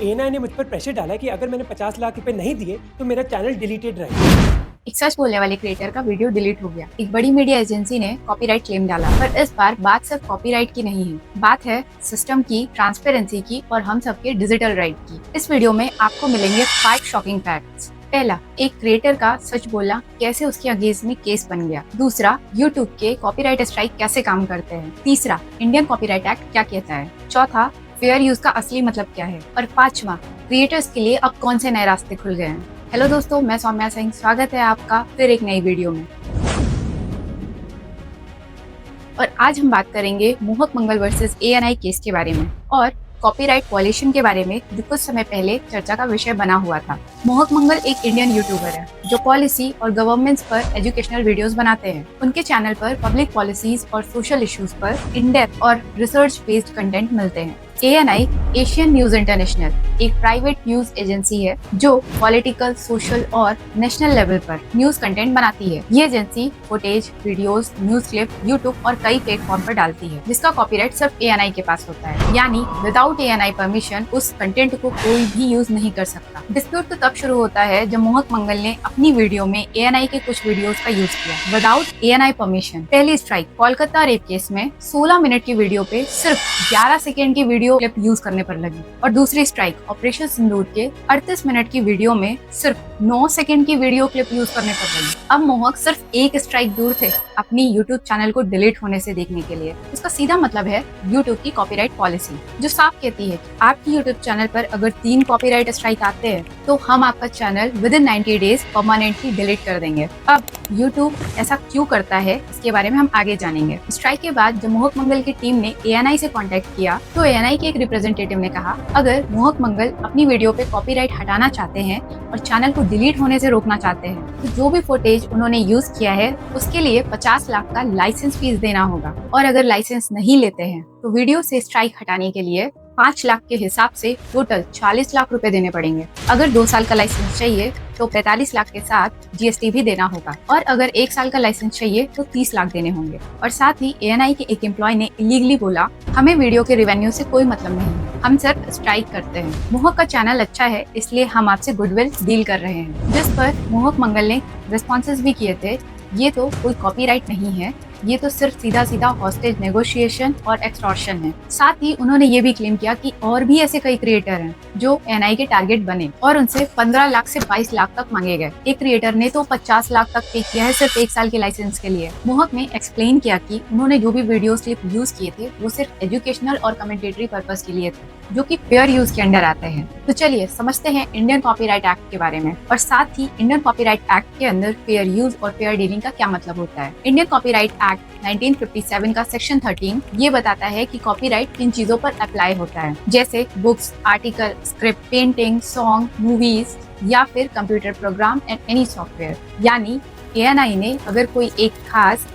ANI ने मुझ पर प्रेशर डाला कि अगर मैंने 50 लाख रुपए नहीं दिए तो मेरा चैनल डिलीटेड रहेगा। एक सच बोलने वाले क्रिएटर का वीडियो डिलीट हो गया। एक बड़ी मीडिया एजेंसी ने कॉपीराइट क्लेम डाला, पर इस बार बात सिर्फ कॉपीराइट की नहीं है, बात है सिस्टम की, ट्रांसपेरेंसी की और हम सबके डिजिटल राइट की। इस वीडियो में आपको मिलेंगे 5 शॉकिंग फैक्ट्स। पहला, एक क्रिएटर का सच बोलना कैसे उसके अगेंस्ट में केस बन गया। दूसरा, यूट्यूब के कॉपीराइट स्ट्राइक कैसे काम करते हैं। तीसरा, इंडियन कॉपीराइट एक्ट क्या कहता है। चौथा, फेयर यूज का असली मतलब क्या है। और पांचवा, क्रिएटर्स के लिए अब कौन से नए रास्ते खुल गए हैं। हेलो दोस्तों, मैं सौम्या सिंह, स्वागत है आपका फिर एक नई वीडियो में। और आज हम बात करेंगे मोहक मंगल वर्सेस एएनआई केस के बारे में और कॉपीराइट वॉयलेशन के बारे में, जो कुछ समय पहले चर्चा का विषय बना हुआ था। मोहक मंगल एक इंडियन यूट्यूबर है जो पॉलिसी और गवर्नमेंट्स पर एजुकेशनल वीडियोस बनाते हैं। उनके चैनल पर पब्लिक पॉलिसीज और सोशल इश्यूज पर इन डेप्थ और रिसर्च बेस्ड कंटेंट मिलते हैं। एएनआई, एशियन न्यूज इंटरनेशनल, एक प्राइवेट न्यूज एजेंसी है जो पॉलिटिकल, सोशल और नेशनल लेवल पर न्यूज कंटेंट बनाती है। ये agency footage, videos, news clip YouTube और कई प्लेटफॉर्म पर डालती है, जिसका कॉपीराइट सिर्फ एएनआई के पास होता है। यानी विदाउट एएनआई परमिशन उस कंटेंट को कोई भी यूज नहीं कर सकता। डिस्प्यूट तो तब शुरू होता है जब मोहक मंगल ने अपनी वीडियो में एएनआई के कुछ वीडियोस का यूज किया विदाउट एएनआई परमिशन। पहली स्ट्राइक, कोलकाता रेप केस में 16 मिनट की वीडियो पे सिर्फ 11 सेकेंड की वीडियो क्लिप यूज करने पर लगी। और दूसरी स्ट्राइक, ऑपरेशन सिंदूर के 38 मिनट की वीडियो में सिर्फ 9 सेकेंड की वीडियो क्लिप यूज करने पर लगी। अब मोहक सिर्फ एक स्ट्राइक दूर थे अपनी यूट्यूब चैनल को डिलीट होने से देखने के लिए। इसका सीधा मतलब है यूट्यूब की कॉपीराइट पॉलिसी, जो साफ कहती है कि आपकी यूट्यूब चैनल पर अगर 3 कॉपीराइट स्ट्राइक आते हैं तो हम आपका channel with in 90 days permanently delete कर देंगे। अब यूट्यूब ऐसा क्यों करता है, इसके बारे में हम आगे जानेंगे। स्ट्राइक के बाद जब मोहक मंगल की टीम ने एएनआई से कांटेक्ट किया तो एएनआई के एक रिप्रेजेंटेटिव ने कहा, अगर मोहक मंगल अपनी वीडियो पे कॉपीराइट हटाना चाहते हैं और चैनल को डिलीट होने से रोकना चाहते हैं तो जो भी फुटेज उन्होंने यूज किया है उसके लिए 50 लाख का लाइसेंस फीस देना होगा। और अगर लाइसेंस नहीं लेते हैं तो वीडियो से स्ट्राइक हटाने के लिए 5 लाख के हिसाब से टोटल 40 लाख रुपए देने पड़ेंगे। अगर 2 साल का लाइसेंस चाहिए तो 45 लाख के साथ जीएसटी भी देना होगा। और अगर 1 साल का लाइसेंस चाहिए तो 30 लाख देने होंगे। और साथ ही एएनआई के एक एम्प्लॉय ने इलीगली बोला, हमें वीडियो के रेवेन्यू से कोई मतलब नहीं, हम सिर्फ स्ट्राइक करते हैं। मोहक का चैनल अच्छा है इसलिए हम आपसे गुडविल डील कर रहे हैं। जिस पर मोहक मंगल ने रिस्पॉन्सेज भी किए थे, ये तो कोई कॉपीराइट नहीं है, ये तो सिर्फ सीधा सीधा हॉस्टेज नेगोशिएशन और एक्सटॉर्शन है। साथ ही उन्होंने ये भी क्लेम किया कि और भी ऐसे कई क्रिएटर हैं जो एएनआई के टारगेट बने और उनसे 15 लाख से 22 लाख तक मांगे गए। एक क्रिएटर ने तो 50 लाख तक पे किया है सिर्फ 1 साल के लाइसेंस के लिए। मोहक ने एक्सप्लेन किया कि उन्होंने जो भी वीडियो क्लिप यूज किए थे वो सिर्फ एजुकेशनल और कमेंटेटरी पर्पस के लिए थे, जो कि फेयर यूज के अंडर आते हैं। तो चलिए समझते हैं इंडियन कॉपीराइट एक्ट के बारे में और साथ ही इंडियन कॉपीराइट एक्ट के अंदर फेयर यूज और फेयर डीलिंग का क्या मतलब होता है। इंडियन कॉपीराइट एक्ट 1957 का सेक्शन 13 ये बताता है कि कॉपीराइट किन चीजों पर अप्लाई होता है, जैसे books, article, script, painting, song, movies या फिर computer program and any software. यानी एएनआई ने अगर कोई एक खास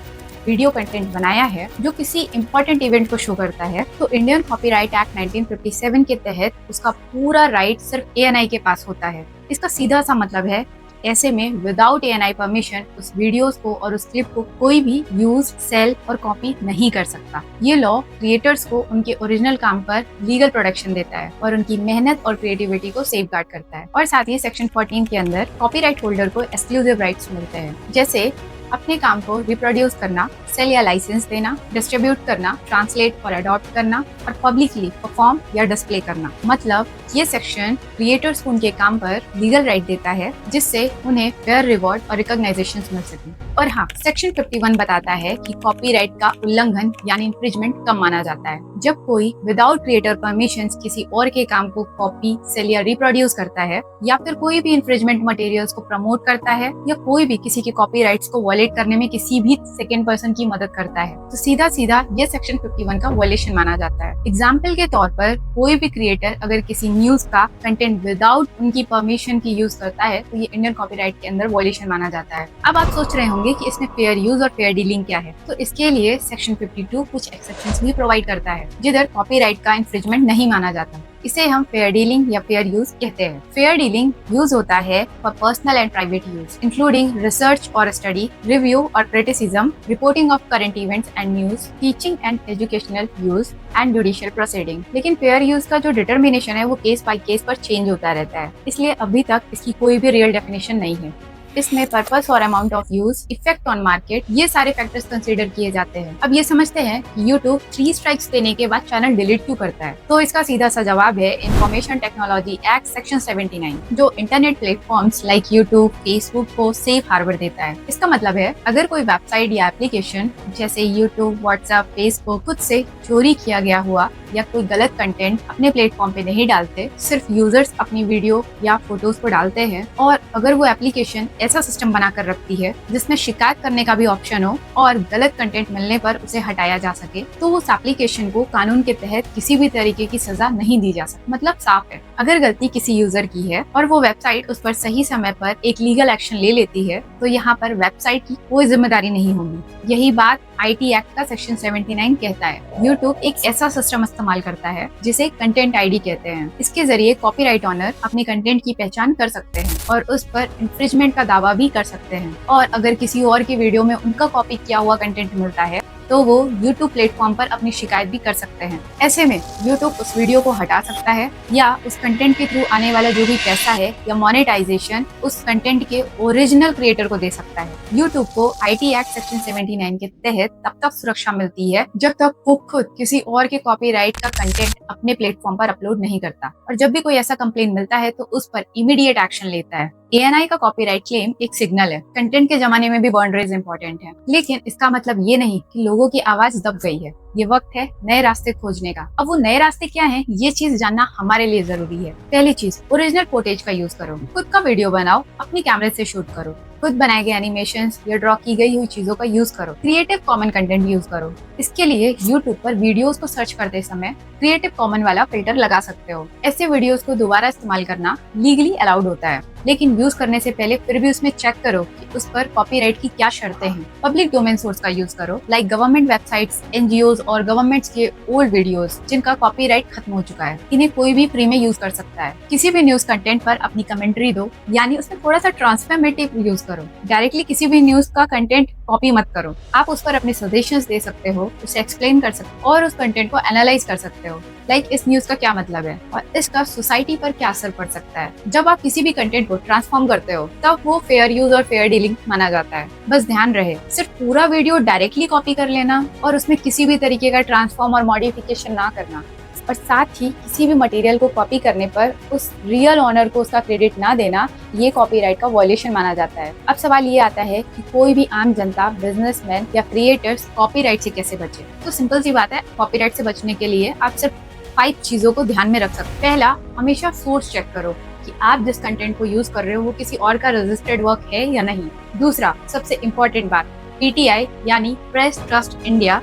वीडियो कंटेंट बनाया है जो किसी इम्पोर्टेंट इवेंट को शो करता है तो इंडियन कॉपीराइट एक्ट 1957 के तहत उसका पूरा राइट सिर्फ एएनआई के पास होता है। इसका सीधा सा मतलब है, ऐसे में विदाउट एएनआई परमिशन उस वीडियोस को और उस क्लिप को कोई भी यूज, सेल और कॉपी नहीं कर सकता। ये लॉ क्रिएटर्स को उनके ओरिजिनल काम पर लीगल प्रोटेक्शन देता है और उनकी मेहनत और क्रिएटिविटी को सेफगार्ड करता है। और साथ ही सेक्शन 14 के अंदर कॉपीराइट होल्डर को एक्सक्लूसिव राइट्स मिलते हैं, जैसे अपने काम को रिप्रोड्यूस करना, सेल या लाइसेंस देना, डिस्ट्रीब्यूट करना, ट्रांसलेट और अडॉप्ट करना और पब्लिकली परफॉर्म या डिस्प्ले करना। मतलब ये सेक्शन क्रिएटर्स को उनके काम पर लीगल राइट देता है जिससे उन्हें फेयर रिवॉर्ड और रिकॉग्नाइजेशन मिल सके। और हाँ, सेक्शन 51 बताता है कि कॉपीराइट का उल्लंघन यानी इन्फ्रिंजमेंट कब माना जाता है, जब कोई विदाउट क्रिएटर परमिशन किसी और के काम को कॉपी, सेल या रिप्रोड्यूस करता है या फिर कोई भी इन्फ्रिंजमेंट मटेरियल्स को प्रमोट करता है या कोई भी किसी के कॉपीराइट्स को वॉयलेट करने में किसी भी सेकंड पर्सन की मदद करता है, तो सीधा सीधा ये सेक्शन 51 का वॉयलेशन माना जाता है। एग्जाम्पल के तौर पर कोई भी क्रिएटर अगर किसी न्यूज का कंटेंट विदाउट उनकी परमिशन की यूज करता है तो ये इंडियन कॉपीराइट के अंदर वॉयलेशन माना जाता है। अब आप सोच रहे होंगे कि इसमें फेयर यूज और फेयर डीलिंग क्या है, तो इसके लिए सेक्शन 52 कुछ एक्सेप्शंस भी प्रोवाइड करता है जिधर कॉपीराइट का इन्फ्रिंजमेंट नहीं माना जाता। इसे हम फेयर डीलिंग या फेयर यूज कहते हैं। फेयर डीलिंग यूज होता है for personal and private use, including research और स्टडी, रिव्यू और criticism, reporting of current events and news, teaching and educational use and judicial proceeding. लेकिन फेयर यूज का जो डिटर्मिनेशन है वो केस बाय केस पर चेंज होता रहता है, इसलिए अभी तक इसकी कोई भी रियल डेफिनेशन नहीं है। इसमें पर्पस और amount of use, effect on market, ये सारे फैक्टर्स कंसीडर किए जाते हैं। अब ये समझते हैं कि यूट्यूब 3 स्ट्राइक्स देने के बाद चैनल डिलीट क्यों करता है। तो इसका सीधा सा जवाब है इंफॉर्मेशन टेक्नोलॉजी एक्ट सेक्शन 79, जो internet platforms like YouTube, Facebook को सेफ हार्बर देता है। इसका मतलब है अगर कोई वेबसाइट या एप्लीकेशन जैसे यूट्यूब, व्हाट्सएप, फेसबुक खुद से चोरी किया गया हुआ या कोई गलत कंटेंट अपने प्लेटफॉर्म पे नहीं डालते, सिर्फ यूजर्स अपनी वीडियो या फोटोज को डालते हैं, और अगर वो एप्लीकेशन ऐसा सिस्टम बनाकर रखती है जिसमें शिकायत करने का भी ऑप्शन हो और गलत कंटेंट मिलने पर उसे हटाया जा सके, तो उस एप्लीकेशन को कानून के तहत किसी भी तरीके की सजा नहीं दी जा सकती। मतलब साफ है, अगर गलती किसी यूजर की है और वो वेबसाइट उस पर सही समय पर एक लीगल एक्शन ले लेती है, तो यहाँ पर वेबसाइट की कोई जिम्मेदारी नहीं होगी। यही बात आईटी एक्ट का सेक्शन 79 कहता है। यूट्यूब एक ऐसा सिस्टम इस्तेमाल करता है जिसे कंटेंट आईडी कहते हैं। इसके जरिए कॉपीराइट ऑनर अपने कंटेंट की पहचान कर सकते हैं और उस पर इंफ्रिंजमेंट का दावा भी कर सकते हैं। और अगर किसी और की वीडियो में उनका कॉपी किया हुआ कंटेंट मिलता है तो वो YouTube प्लेटफॉर्म पर अपनी शिकायत भी कर सकते हैं। ऐसे में YouTube उस वीडियो को हटा सकता है या उस कंटेंट के थ्रू आने वाला जो भी पैसा है या मोनेटाइजेशन उस कंटेंट के ओरिजिनल क्रिएटर को दे सकता है। YouTube को आईटी एक्ट सेक्शन 79 के तहत तब तक सुरक्षा मिलती है जब तक वो खुद किसी और के कॉपीराइट का कंटेंट अपने प्लेटफॉर्म पर अपलोड नहीं करता, और जब भी कोई ऐसा कंप्लेन मिलता है तो उस पर इमीडिएट एक्शन लेता है। ANI का कॉपीराइट क्लेम एक सिग्नल है। कंटेंट के जमाने में भी बाउंड्रीज इंपॉर्टेंट है, लेकिन इसका मतलब ये नहीं कि लोगों की आवाज दब गई है। ये वक्त है नए रास्ते खोजने का। अब वो नए रास्ते क्या हैं, ये चीज जानना हमारे लिए जरूरी है। पहली चीज, ओरिजिनल फुटेज का यूज करो। खुद का वीडियो बनाओ, अपनी कैमरे से शूट करो, खुद बनाए गए एनिमेशंस या ड्रॉ की गई हुई चीजों का यूज करो। क्रिएटिव कॉमन कंटेंट यूज करो। इसके लिए यूट्यूब पर वीडियोस को सर्च करते समय क्रिएटिव कॉमन वाला फिल्टर लगा सकते हो। ऐसे वीडियोस को दोबारा इस्तेमाल करना लीगली अलाउड होता है, लेकिन यूज करने से पहले फिर भी उसमें चेक करो कि उस पर कॉपीराइट की क्या शर्तें हैं। पब्लिक डोमेन सोर्स का यूज करो, लाइक गवर्नमेंट वेबसाइट्स, NGOs और गवर्नमेंट्स के ओल्ड वीडियोस जिनका कॉपीराइट खत्म हो चुका है। इन्हें कोई भी फ्री में यूज कर सकता है। किसी भी न्यूज कंटेंट पर अपनी कमेंट्री दो, यानी उसमें थोड़ा सा ट्रांसफॉर्मेटिव यूज करो। डायरेक्टली किसी भी न्यूज का कंटेंट कॉपी मत करो। आप उस पर अपने सजेशंस दे सकते हो, उसे एक्सप्लेन कर सकते हो और उस कंटेंट को एनालाइज कर सकते हो, लाइक इस न्यूज का क्या मतलब है और इसका सोसाइटी पर क्या असर पड़ सकता है। जब आप किसी भी कंटेंट को ट्रांसफॉर्म करते हो तब वो फेयर यूज और फेयर डीलिंग माना जाता है। बस ध्यान रहे, सिर्फ पूरा वीडियो डायरेक्टली कॉपी कर लेना और उसमें किसी भी तरीके का ट्रांसफॉर्म और मॉडिफिकेशन ना करना, और साथ ही किसी भी मटेरियल को कॉपी करने पर उस रियल ऑनर को उसका क्रेडिट ना देना, ये कॉपीराइट का वायलेशन माना जाता है। अब सवाल ये आता है कि कोई भी आम जनता, बिजनेसमैन या क्रिएटर्स कॉपीराइट से कैसे बचे। तो सिंपल सी बात है, कॉपीराइट से बचने के लिए आप सिर्फ 5 चीजों को ध्यान में रख सकते हैं। पहला, हमेशा सोर्स चेक करो कि आप जिस कंटेंट को यूज कर रहे हो वो किसी और का रजिस्टर्ड वर्क है या नहीं। दूसरा, सबसे इम्पोर्टेंट बात, PTI यानी प्रेस ट्रस्ट इंडिया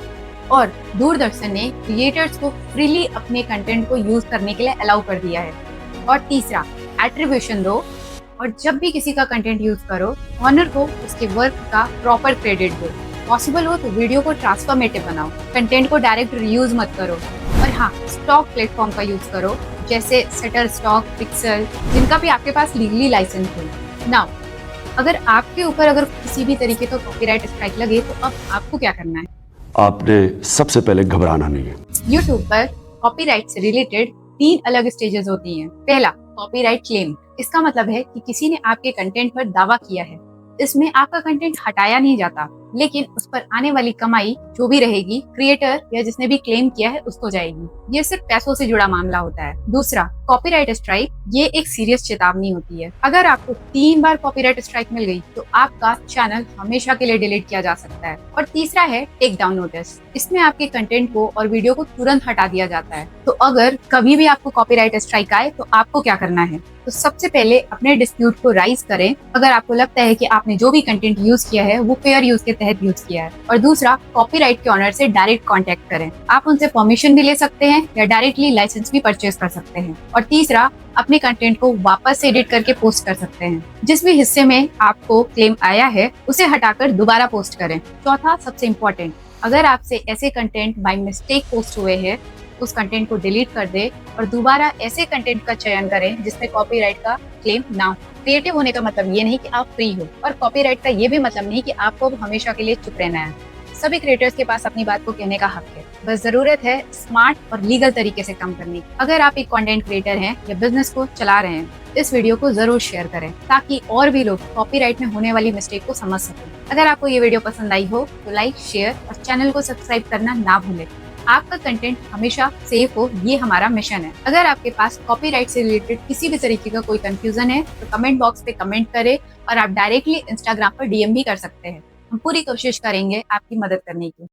और दूरदर्शन ने क्रिएटर्स को फ्रीली अपने कंटेंट को यूज करने के लिए अलाउ कर दिया है। और तीसरा, एट्रीब्यूशन दो, और जब भी किसी का कंटेंट यूज करो, ऑनर को उसके वर्क का प्रॉपर क्रेडिट दो। पॉसिबल हो तो वीडियो को ट्रांसफॉर्मेटिव बनाओ, कंटेंट को डायरेक्ट रीयूज मत करो। और हाँ, स्टॉक प्लेटफॉर्म का यूज करो, जैसे शटरस्टॉक, पिक्सल, जिनका भी आपके पास लीगली लाइसेंस हो। नाउ, अगर आपके ऊपर अगर किसी भी तरीके का कॉपीराइट स्ट्राइक लगे तो अब आपको क्या करना है? आपने सबसे पहले घबराना नहीं है। YouTube पर कॉपीराइट से रिलेटेड 3 अलग स्टेजेस होती हैं। पहला, कॉपीराइट क्लेम। इसका मतलब है कि किसी ने आपके कंटेंट पर दावा किया है। इसमें आपका कंटेंट हटाया नहीं जाता, लेकिन उस पर आने वाली कमाई जो भी रहेगी क्रिएटर या जिसने भी क्लेम किया है उसको जाएगी। ये सिर्फ पैसों से जुड़ा मामला होता है। दूसरा, कॉपीराइट स्ट्राइक, ये एक सीरियस चेतावनी होती है। अगर आपको 3 बार कॉपीराइट स्ट्राइक मिल गई तो आपका चैनल हमेशा के लिए डिलीट किया जा सकता है। और तीसरा है टेक डाउन नोटिस। इसमें आपके कंटेंट को और वीडियो को तुरंत हटा दिया जाता है। तो अगर कभी भी आपको कॉपीराइट स्ट्राइक आए तो आपको क्या करना है? तो सबसे पहले अपने डिस्प्यूट को राइज करें अगर आपको लगता है कि आपने जो भी कंटेंट यूज किया है वो फेयर यूज के तहत यूज किया है। और दूसरा, कॉपीराइट के ऑनर से डायरेक्ट कांटेक्ट करें। आप उनसे परमिशन भी ले सकते हैं या डायरेक्टली लाइसेंस भी परचेज कर सकते हैं। और तीसरा, अपने कंटेंट को वापस से एडिट करके पोस्ट कर सकते हैं। जिस भी हिस्से में आपको क्लेम आया है उसे हटाकर दोबारा पोस्ट करें। चौथा, सबसे इम्पोर्टेंट, अगर आपसे ऐसे कंटेंट बाय मिस्टेक पोस्ट हुए हैं उस कंटेंट को डिलीट कर दे और दोबारा ऐसे कंटेंट का चयन करें जिसमें कॉपीराइट का क्लेम ना हो। क्रिएटिव होने का मतलब ये नहीं कि आप फ्री हो, और कॉपीराइट का ये भी मतलब नहीं कि आपको हमेशा के लिए चुप रहना है। सभी क्रिएटर्स के पास अपनी बात को कहने का हक है, बस जरूरत है स्मार्ट और लीगल तरीके से काम करने की। अगर आप एक कंटेंट क्रिएटर हैं या बिजनेस को चला रहे हैं, इस वीडियो को जरूर शेयर करें ताकि और भी लोग कॉपीराइट में होने वाली मिस्टेक को समझ सकें। अगर आपको ये वीडियो पसंद आई हो तो लाइक, शेयर और चैनल को सब्सक्राइब करना ना भूलें। आपका कंटेंट हमेशा सेफ हो, ये हमारा मिशन है। अगर आपके पास कॉपीराइट से रिलेटेड किसी भी तरीके का कोई कंफ्यूजन है तो कमेंट बॉक्स पे कमेंट करें, और आप डायरेक्टली इंस्टाग्राम पर डीएम भी कर सकते हैं। हम पूरी कोशिश करेंगे आपकी मदद करने की।